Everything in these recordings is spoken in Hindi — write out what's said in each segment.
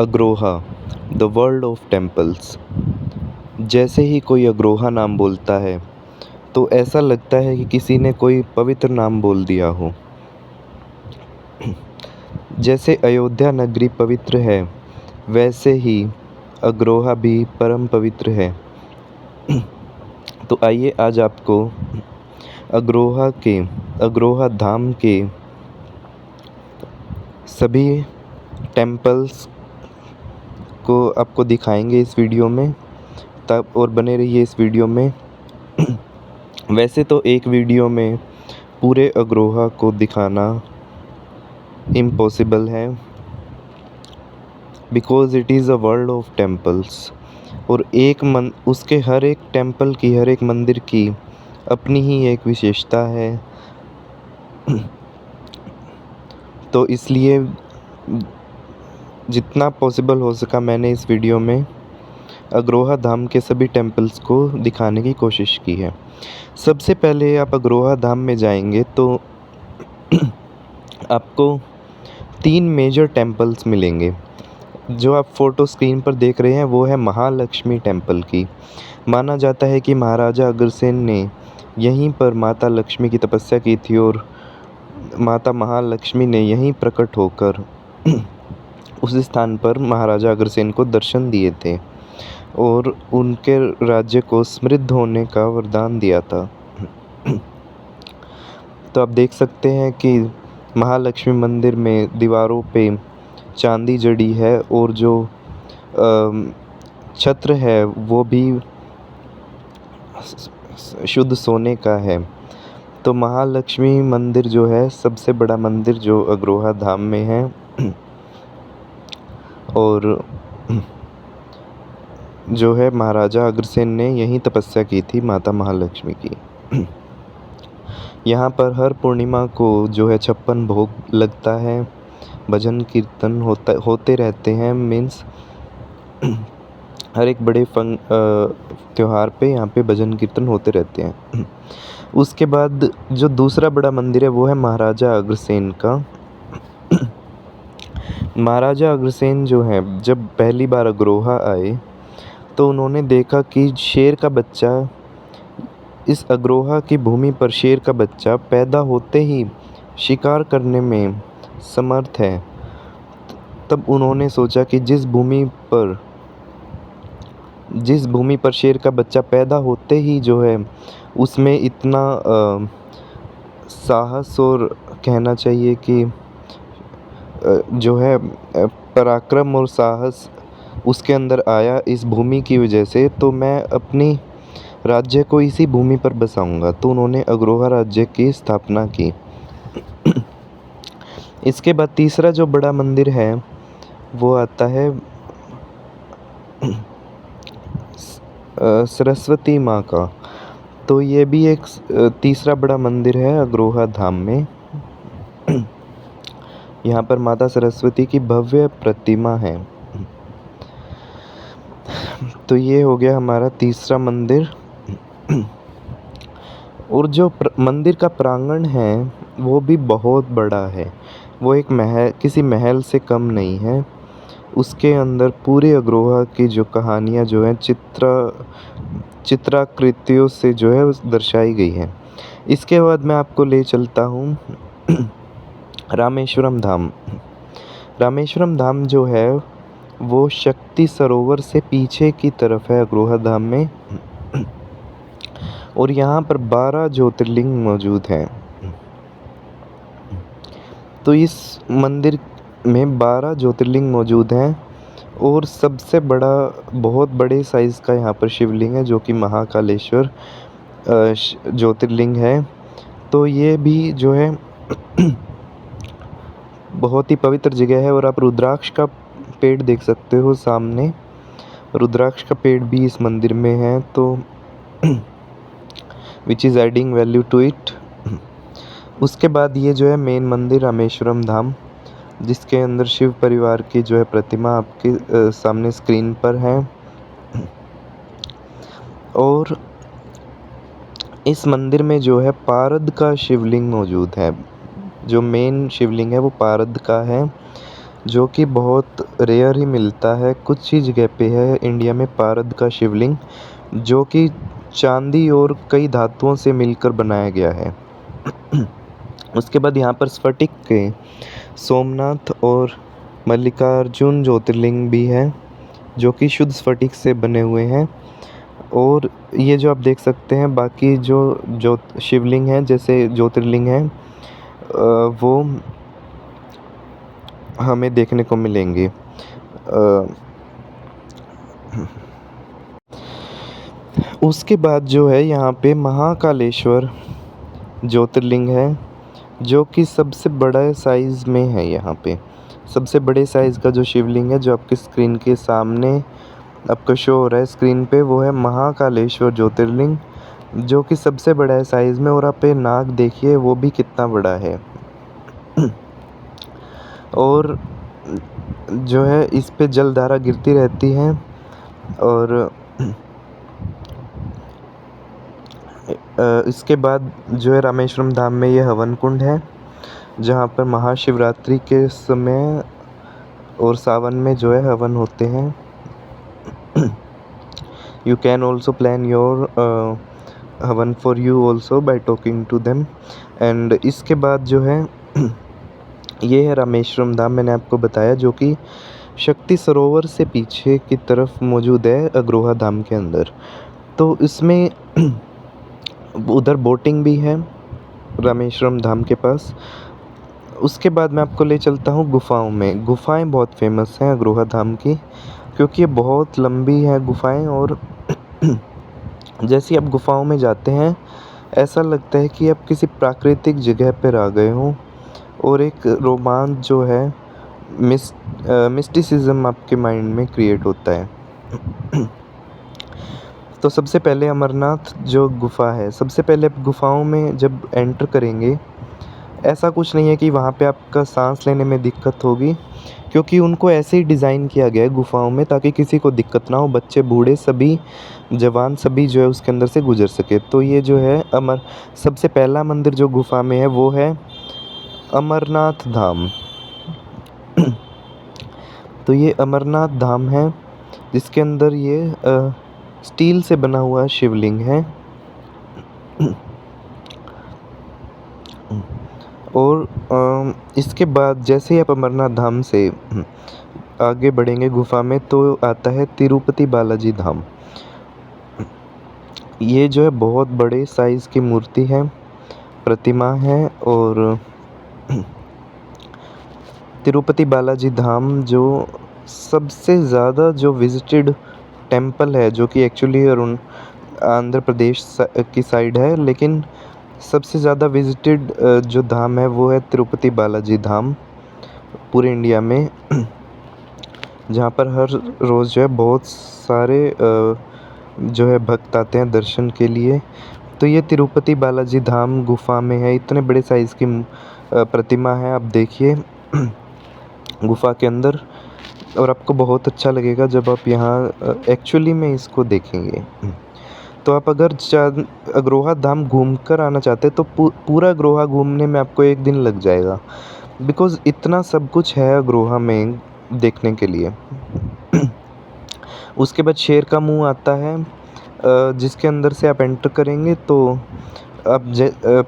Agroha the world of temples. जैसे ही कोई अग्रोहा नाम बोलता है तो ऐसा लगता है कि किसी ने कोई पवित्र नाम बोल दिया हो। जैसे अयोध्या नगरी पवित्र है, वैसे ही अग्रोहा भी परम पवित्र है। तो आइए आज आपको अग्रोहा धाम के सभी टेम्पल्स को आपको दिखाएंगे इस वीडियो में, तब और बने रहिए इस वीडियो में। वैसे तो एक वीडियो में पूरे अग्रोहा को दिखाना इम्पॉसिबल है, because it is a world of temples. और उसके हर एक टेम्पल की, हर एक मंदिर की अपनी ही एक विशेषता है। तो इसलिए जितना पॉसिबल हो सका मैंने इस वीडियो में अग्रोहा धाम के सभी टेम्पल्स को दिखाने की कोशिश की है। सबसे पहले आप अग्रोहा धाम में जाएंगे तो आपको 3 मेजर टेम्पल्स मिलेंगे। जो आप फोटो स्क्रीन पर देख रहे हैं वो है महालक्ष्मी टेम्पल की। माना जाता है कि महाराजा अग्रसेन ने यहीं पर माता लक्ष्मी की तपस्या की थी और माता महालक्ष्मी ने यहीं प्रकट होकर उस स्थान पर महाराजा अग्रसेन को दर्शन दिए थे और उनके राज्य को समृद्ध होने का वरदान दिया था। तो आप देख सकते हैं कि महालक्ष्मी मंदिर में दीवारों पे चांदी जड़ी है और जो छत्र है वो भी शुद्ध सोने का है। तो महालक्ष्मी मंदिर जो है सबसे बड़ा मंदिर जो अग्रोहा धाम में है। और जो है महाराजा अग्रसेन ने यहीं तपस्या की थी माता महालक्ष्मी की। यहाँ पर हर पूर्णिमा को जो है 56 भोग लगता है, भजन कीर्तन होते रहते हैं। मीन्स हर एक बड़े त्यौहार पे यहाँ पे भजन कीर्तन होते रहते हैं। उसके बाद जो दूसरा बड़ा मंदिर है वो है महाराजा अग्रसेन का। महाराजा अग्रसेन जो है जब पहली बार अग्रोहा आए तो उन्होंने देखा कि शेर का बच्चा, इस अग्रोहा की भूमि पर शेर का बच्चा पैदा होते ही शिकार करने में समर्थ है। तब उन्होंने सोचा कि जिस भूमि पर शेर का बच्चा पैदा होते ही जो है उसमें इतना साहस और कहना चाहिए कि जो है पराक्रम और साहस उसके अंदर आया इस भूमि की वजह से, तो मैं अपनी राज्य को इसी भूमि पर बसाऊंगा। तो उन्होंने अग्रोहा राज्य की स्थापना की। इसके बाद तीसरा जो बड़ा मंदिर है वो आता है सरस्वती माँ का। तो ये भी एक तीसरा बड़ा मंदिर है अग्रोहा धाम में। यहाँ पर माता सरस्वती की भव्य प्रतिमा है। तो ये हो गया हमारा तीसरा मंदिर। और जो मंदिर का प्रांगण है वो भी बहुत बड़ा है। वो एक किसी महल से कम नहीं है। उसके अंदर पूरे अग्रोहा की जो कहानियाँ जो हैं चित्राकृतियों से जो है दर्शाई गई है। इसके बाद मैं आपको ले चलता हूँ रामेश्वरम धाम। रामेश्वरम धाम जो है वो शक्ति सरोवर से पीछे की तरफ है अग्रोहा धाम में। और यहाँ पर 12 ज्योतिर्लिंग मौजूद हैं। तो इस मंदिर में 12 ज्योतिर्लिंग मौजूद हैं और सबसे बड़ा, बहुत बड़े साइज़ का यहाँ पर शिवलिंग है जो कि महाकालेश्वर ज्योतिर्लिंग है। तो ये भी जो है बहुत ही पवित्र जगह है। और आप रुद्राक्ष का पेड़ देख सकते हो सामने, रुद्राक्ष का पेड़ भी इस मंदिर में है। तो which is adding value to it. उसके बाद ये जो है मेन मंदिर रामेश्वरम धाम, जिसके अंदर शिव परिवार की जो है प्रतिमा आपके सामने स्क्रीन पर है। और इस मंदिर में जो है पारद का शिवलिंग मौजूद है। जो मेन शिवलिंग है वो पारद का है। जो कि बहुत रेयर ही मिलता है। कुछ ही जगह पे है इंडिया में पारद का शिवलिंग, जो कि चांदी और कई धातुओं से मिलकर बनाया गया है। उसके बाद यहाँ पर स्फटिक के सोमनाथ और मल्लिकार्जुन ज्योतिर्लिंग भी है, जो कि शुद्ध स्फटिक से बने हुए हैं। और ये जो आप देख सकते हैं बाकी जो शिवलिंग हैं जैसे ज्योतिर्लिंग हैं, वो हमें देखने को मिलेंगे। उसके बाद जो है यहाँ पे महाकालेश्वर ज्योतिर्लिंग है, जो कि सबसे बड़ा साइज़ में है। यहाँ पे सबसे बड़े साइज़ का जो शिवलिंग है, जो आपकी स्क्रीन के सामने आपको शो हो रहा है स्क्रीन पे, वो है महाकालेश्वर ज्योतिर्लिंग, जो कि सबसे बड़ा है साइज़ में। और आप ये नाग देखिए वो भी कितना बड़ा है। और जो है इस पे जलधारा गिरती रहती है। और इसके बाद जो है रामेश्वरम धाम में ये हवन कुंड है, जहाँ पर महाशिवरात्रि के समय और सावन में जो है हवन होते हैं। You can also plan your havan for you also by talking to them. And इसके बाद जो है ये है रामेश्वरम धाम, मैंने आपको बताया, जो कि शक्ति सरोवर से पीछे की तरफ मौजूद है अग्रोहा धाम के अंदर। तो इसमें उधर बोटिंग भी है रामेश्वरम धाम के पास। उसके बाद मैं आपको ले चलता हूँ गुफ़ाओं में। गुफ़ाएँ बहुत फेमस हैं अग्रोहा धाम की, क्योंकि ये बहुत लंबी है गुफ़ाएँ। और जैसे ही आप गुफ़ाओं में जाते हैं, ऐसा लगता है कि आप किसी प्राकृतिक जगह पर आ गए हों, और एक रोमांच जो है मिस्टिसिज्म आपके माइंड में क्रिएट होता है। तो सबसे पहले अमरनाथ जो गुफ़ा है, सबसे पहले आप गुफ़ाओं में जब एंटर करेंगे, ऐसा कुछ नहीं है कि वहाँ पे आपका सांस लेने में दिक्कत होगी, क्योंकि उनको ऐसे ही डिज़ाइन किया गया है गुफ़ाओं में ताकि किसी को दिक्कत ना हो, बच्चे बूढ़े सभी जवान सभी जो है उसके अंदर से गुजर सके। तो ये जो है सबसे पहला मंदिर जो गुफ़ा में है वो है अमरनाथ धाम। तो ये अमरनाथ धाम है, जिसके अंदर ये स्टील से बना हुआ शिवलिंग है। और इसके बाद जैसे ही आप अमरनाथ धाम से आगे बढ़ेंगे गुफ़ा में, तो आता है तिरुपति बालाजी धाम। ये जो है बहुत बड़े साइज़ की मूर्ति है, प्रतिमा है। और तिरुपति बालाजी धाम जो सबसे ज़्यादा जो विज़िटेड टेंपल है, जो कि एक्चुअली आंध्र प्रदेश की साइड है, लेकिन सबसे ज़्यादा विज़िटेड जो धाम है वो है तिरुपति बालाजी धाम पूरे इंडिया में। जहाँ पर हर रोज़ जो है बहुत सारे जो है भक्त आते हैं दर्शन के लिए। तो ये तिरुपति बालाजी धाम गुफ़ा में है, इतने बड़े साइज़ की प्रतिमा है, आप देखिए गुफ़ा के अंदर। और आपको बहुत अच्छा लगेगा जब आप यहाँ एक्चुअली में इसको देखेंगे। तो आप अगर अग्रोहा धाम घूम कर आना चाहते हैं, तो पूरा अग्रोहा घूमने में आपको 1 दिन लग जाएगा, बिकॉज़ इतना सब कुछ है अग्रोहा में देखने के लिए। उसके बाद शेर का मुँह आता है, जिसके अंदर से आप एंटर करेंगे तो आप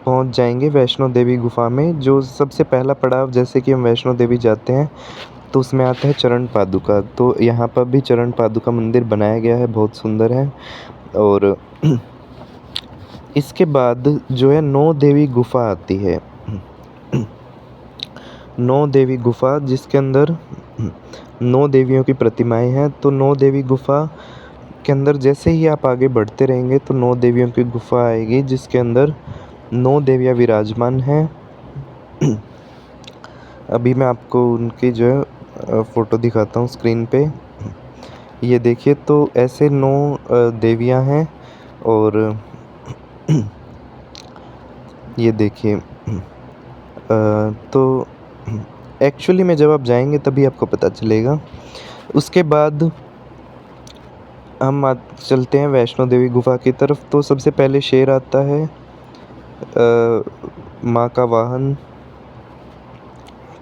पहुँच जाएंगे वैष्णो देवी गुफ़ा में। जो सबसे पहला पड़ाव, जैसे कि हम वैष्णो देवी जाते हैं तो उसमें आता है चरण पादुका। तो यहाँ पर भी चरण पादुका मंदिर बनाया गया है, बहुत सुंदर है। और इसके बाद जो है 9 देवी गुफ़ा आती है। 9 देवी गुफ़ा, जिसके अंदर 9 देवियों की प्रतिमाएं हैं। तो 9 देवी गुफ़ा के अंदर जैसे ही आप आगे बढ़ते रहेंगे तो 9 देवियों की गुफ़ा आएगी, जिसके अंदर 9 देवियाँ विराजमान हैं। अभी मैं आपको उनकी जो है फ़ोटो दिखाता हूँ स्क्रीन पे। ये देखिए, तो ऐसे 9 देवियाँ हैं। और ये देखिए, तो एक्चुअली में जब आप जाएंगे तभी आपको पता चलेगा। उसके बाद हम चलते हैं वैष्णो देवी गुफ़ा की तरफ। तो सबसे पहले शेर आता है, माँ का वाहन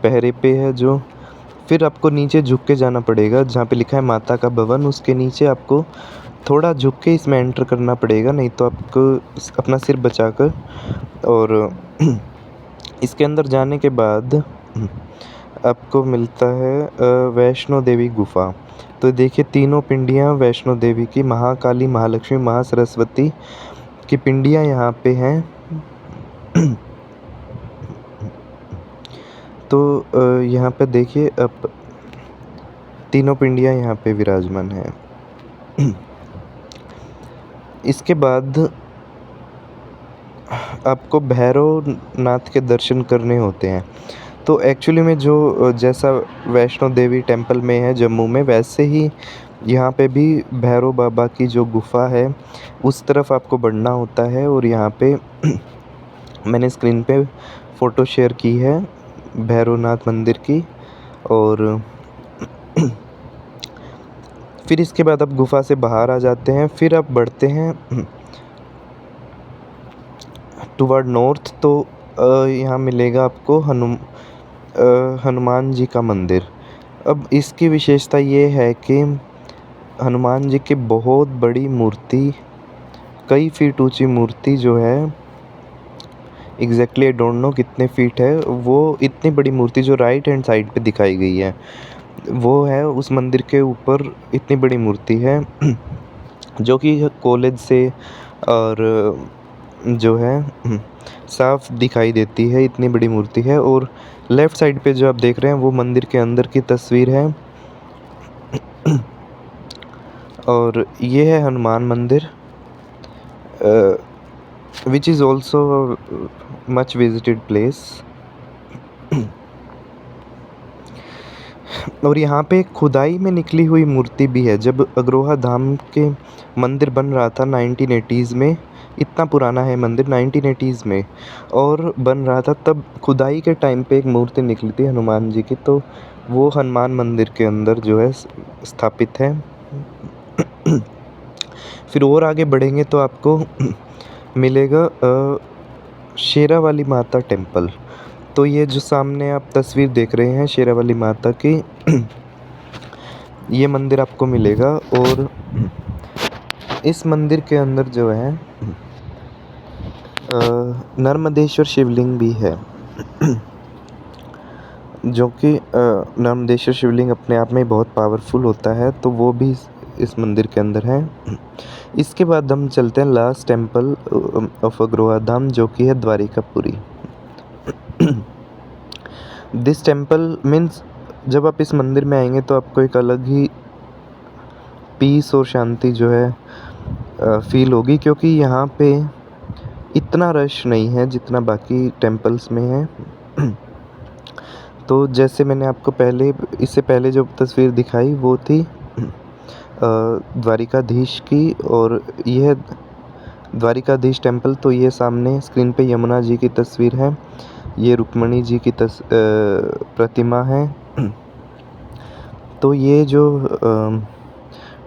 पहरे पे है जो। फिर आपको नीचे झुक के जाना पड़ेगा, जहाँ पे लिखा है माता का भवन, उसके नीचे आपको थोड़ा झुक के इसमें एंटर करना पड़ेगा, नहीं तो आपको अपना सिर बचाकर। और इसके अंदर जाने के बाद आपको मिलता है वैष्णो देवी गुफा। तो देखिए, तीनों पिंडियाँ वैष्णो देवी की, महाकाली, महालक्ष्मी, महासरस्वती की पिंडियाँ यहाँ पे हैं। तो यहाँ पे देखिए, अब तीनों पिंडियाँ यहाँ पे विराजमान हैं। इसके बाद आपको भैरवनाथ के दर्शन करने होते हैं। तो एक्चुअली में जो जैसा वैष्णो देवी टेम्पल में है जम्मू में, वैसे ही यहाँ पे भी भैरव बाबा की जो गुफ़ा है उस तरफ आपको बढ़ना होता है। और यहाँ पे मैंने स्क्रीन पे फ़ोटो शेयर की है भैरवनाथ मंदिर की। और फिर इसके बाद आप गुफ़ा से बाहर आ जाते हैं, फिर आप बढ़ते हैं टुवर्ड नॉर्थ। तो यहाँ मिलेगा आपको हनुमान जी का मंदिर। अब इसकी विशेषता ये है कि हनुमान जी की बहुत बड़ी मूर्ति, कई फीट ऊंची मूर्ति जो है, एग्जैक्टली आई डोंट नो कितने फीट है, वो इतनी बड़ी मूर्ति जो राइट हैंड साइड पे दिखाई गई है, वो है उस मंदिर के ऊपर। इतनी बड़ी मूर्ति है जो कि कॉलेज से और जो है साफ दिखाई देती है, इतनी बड़ी मूर्ति है। और लेफ़्ट साइड पे जो आप देख रहे हैं वो मंदिर के अंदर की तस्वीर है। और ये है हनुमान मंदिर, which is also much visited place. और यहाँ पे खुदाई में निकली हुई मूर्ति भी है। जब अग्रोहा धाम के मंदिर बन रहा था 1980s में, इतना पुराना है मंदिर, 1980s में और बन रहा था, तब खुदाई के टाइम पे एक मूर्ति निकली थी हनुमान जी की। तो वो हनुमान मंदिर के अंदर जो है स्थापित है। फिर और आगे बढ़ेंगे तो आपको मिलेगा शेरावाली माता टेम्पल। तो ये जो सामने आप तस्वीर देख रहे हैं शेरावाली माता की, ये मंदिर आपको मिलेगा। और इस मंदिर के अंदर जो है नर्मदेश्वर शिवलिंग भी है, जो कि नर्मदेश्वर शिवलिंग अपने आप में बहुत पावरफुल होता है, तो वो भी इस मंदिर के अंदर है। इसके बाद हम चलते हैं लास्ट टेम्पल ऑफ अग्रोहा धाम, जो कि है द्वारिकापुरी। दिस टेम्पल मीन्स, जब आप इस मंदिर में आएंगे तो आपको एक अलग ही पीस और शांति जो है फील होगी, क्योंकि यहाँ पे इतना रश नहीं है जितना बाकी टेम्पल्स में है। तो जैसे मैंने आपको इससे पहले जो तस्वीर दिखाई वो थी द्वारिकाधीश की, और यह द्वारिकाधीश टेम्पल। तो ये सामने स्क्रीन पे यमुना जी की तस्वीर है, ये रुक्मणी जी की प्रतिमा है। तो ये जो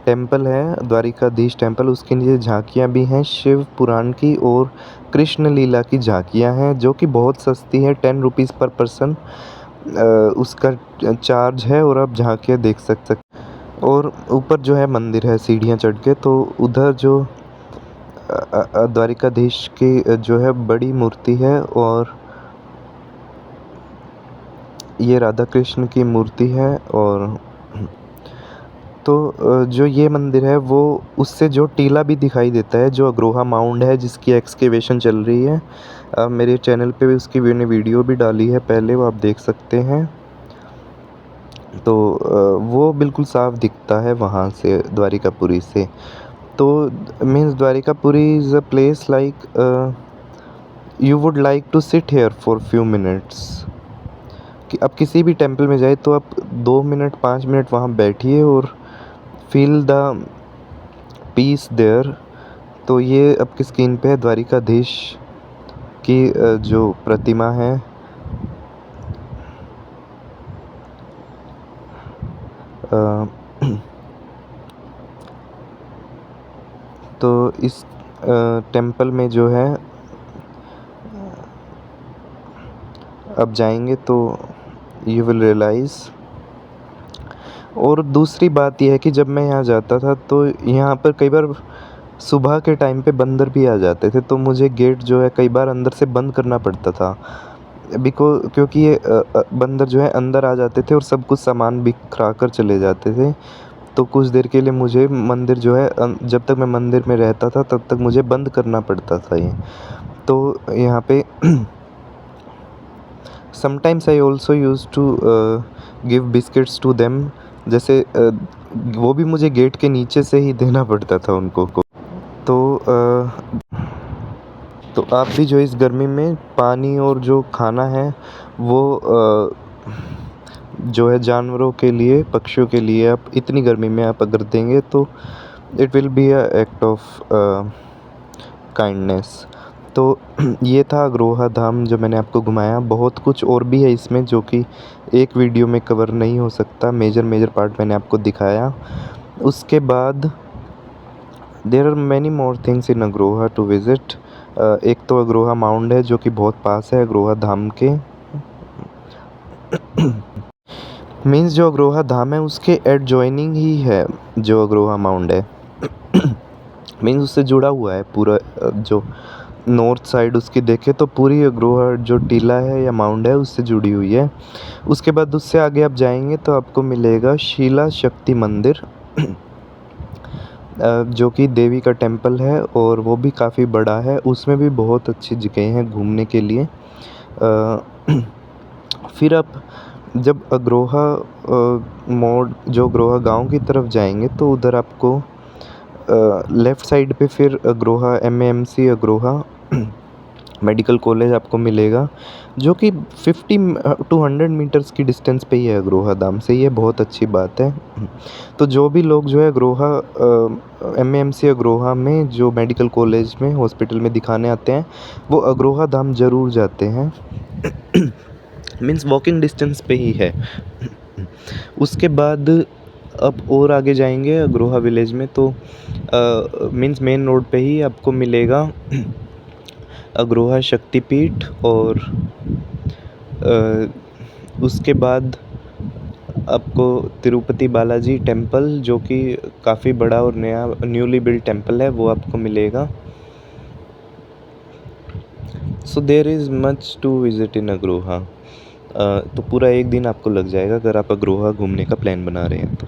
टेम्पल है द्वारिकाधीश टेम्पल, उसके नीचे झांकियाँ भी हैं शिव पुराण की और कृष्ण लीला की झांकियाँ हैं, जो कि बहुत सस्ती है, 10 रुपीज़ पर पर्सन उसका चार्ज है, और आप झांकियाँ देख सकते। और ऊपर जो है मंदिर है सीढ़ियाँ चढ़ के, तो उधर जो द्वारिकाधीश की जो है बड़ी मूर्ति है, और ये राधा कृष्ण की मूर्ति है। और तो जो ये मंदिर है वो उससे जो टीला भी दिखाई देता है, जो अग्रोहा माउंड है जिसकी एक्सकेवेशन चल रही है। मेरे चैनल पे भी उसकी मैंने वीडियो भी डाली है पहले, वो आप देख सकते हैं। तो वो बिल्कुल साफ दिखता है वहाँ से, द्वारिकापुरी से। तो means Dwarikapuri is a place like you would like to sit here for few minutes. कि आप किसी भी टेम्पल में जाए तो आप 2 मिनट 5 मिनट वहाँ बैठिए और फील द पीस देयर। तो ये आपकी स्क्रीन पे है द्वारिकाधीश की जो प्रतिमा है। तो इस टेम्पल में जो है अब जाएंगे तो यू विल रियलाइज़ और दूसरी बात ये है कि जब मैं यहाँ जाता था तो यहाँ पर कई बार सुबह के टाइम पे बंदर भी आ जाते थे, तो मुझे गेट जो है कई बार अंदर से बंद करना पड़ता था। क्योंकि ये बंदर जो है अंदर आ जाते थे और सब कुछ सामान बिखरा कर चले जाते थे। तो कुछ देर के लिए मुझे मंदिर जो है जब तक मैं मंदिर में रहता था तब तक मुझे बंद करना पड़ता था ये। तो यहाँ पे sometimes I also use to give biscuits to them, जैसे वो भी मुझे गेट के नीचे से ही देना पड़ता था उनको को। तो आप भी जो इस गर्मी में पानी और जो खाना है वो जो है जानवरों के लिए, पक्षियों के लिए आप इतनी गर्मी में आप अगर देंगे तो it will be a act of kindness. तो ये था अग्रोहा धाम जो मैंने आपको घुमाया। बहुत कुछ और भी है इसमें जो कि एक वीडियो में कवर नहीं हो सकता, मेजर पार्ट मैंने आपको दिखाया। उसके बाद there are many more things in Agroha to visit. एक तो अग्रोहा माउंट है जो कि बहुत पास है अग्रोहा धाम के। मीन्स जो अग्रोहा धाम है उसके एडजॉइनिंग ही है जो अग्रोहा माउंट है। मीन्स उससे जुड़ा हुआ है पूरा। जो नॉर्थ साइड उसकी देखे तो पूरी अग्रोहा जो टीला है या माउंट है उससे जुड़ी हुई है। उसके बाद उससे आगे आप जाएंगे तो आपको मिलेगा शिला शक्ति मंदिर, जो कि देवी का टेम्पल है और वो भी काफ़ी बड़ा है। उसमें भी बहुत अच्छी जगह हैं घूमने के लिए। फिर आप जब अग्रोहा मोड़ जो अग्रोहा गांव की तरफ जाएंगे तो उधर आपको लेफ़्ट साइड पे फिर Agroha MMC Agroha medical college आपको मिलेगा, जो कि 50 टू 100 मीटर्स की डिस्टेंस पे ही है अग्रोहा धाम से। ये बहुत अच्छी बात है। तो जो भी लोग जो है अग्रोहा एमएमसी अग्रोहा में जो मेडिकल कॉलेज में हॉस्पिटल में दिखाने आते हैं वो अग्रोहा धाम ज़रूर जाते हैं। मीन्स वॉकिंग डिस्टेंस पे ही है। उसके बाद अब और आगे जाएंगे अग्रोहा विलेज में तो मीन्स मेन रोड पे ही आपको मिलेगा अग्रोहा शक्तिपीठ। और उसके बाद आपको तिरुपति बालाजी टेम्पल जो कि काफ़ी बड़ा और नया न्यूली बिल्ड टेम्पल है वो आपको मिलेगा। So there is much to visit in Agroha. तो पूरा एक दिन आपको लग जाएगा अगर आप अग्रोहा घूमने का प्लान बना रहे हैं तो।